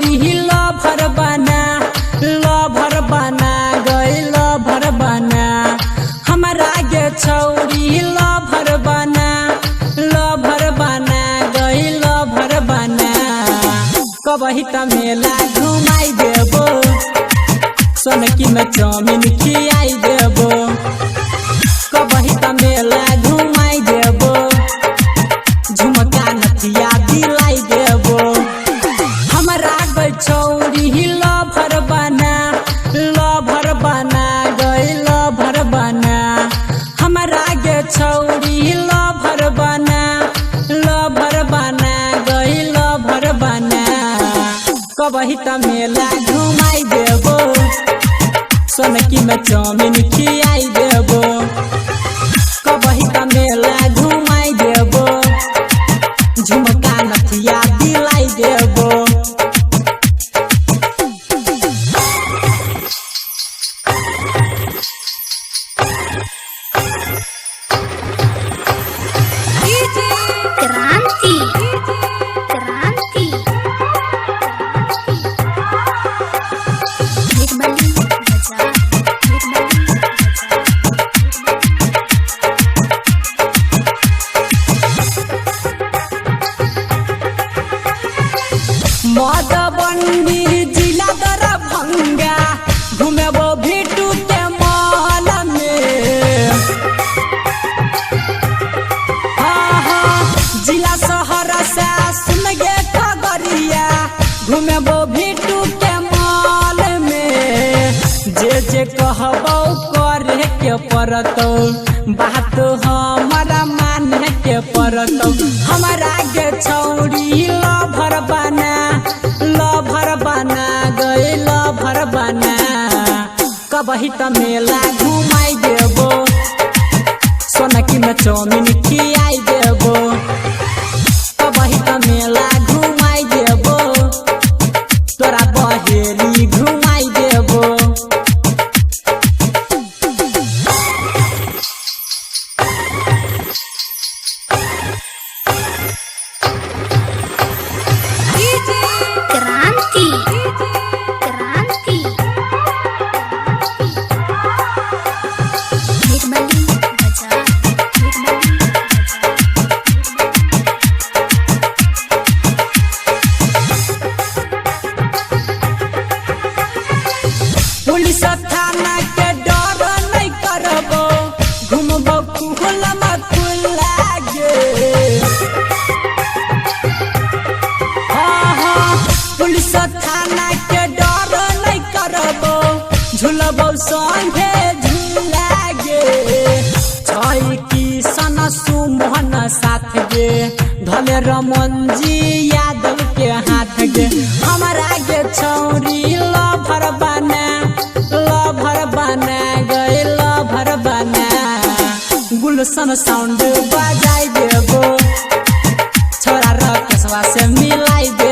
छौरी लभर बना गई लभर बना हमरा गे छौरी लभर बना गई लभर बना कबही त मेला घुमाई देबो सोनकी में चाउमीन खियाई देबो कबही त मेला घुमाई देबो झुमका नथिया दिलाई देबो हमरा गई छौरी लभर बना गई लभर बना हमरा गे छौरी लभर बना गई लभर बना कबही त मेला घुमाई देबो सोनकी में चाउमीन खियाई देबो कबही त मेला घुमाई देबो झुमका नथिया दिलाई देबो क्रांति मधुबनी जिला दरभंगा घुमेबो भिटू के मॉल में जिला सहरसा सुन गे खगड़िया घुमेबो भिटू के मॉल में जे कहबो करे के पड़तौ बात हमारा माने के पड़तौ हमरा गे छौरी लभर बना गई लभर बना कबही त मेला घुमाई देबो सोनकी में चाउमीन खियाई देबो कबही त मेला घुमाई देबो तोरा बहेरी घुमाई देबो क्रांति पुलिस थाना के डर नहीं करबो घुमबो खुला गे पुलिस थाना के डर नहीं करबो झुलबो संगे झूला गे छई की सना सुमन साथ गे धले रमन जी यादव के हाथ गे हमरा गे छौरी लभर बना गई लभर बना गुलशन साउंड बजाई देबो छोरा रकेशवा से मिलाई दे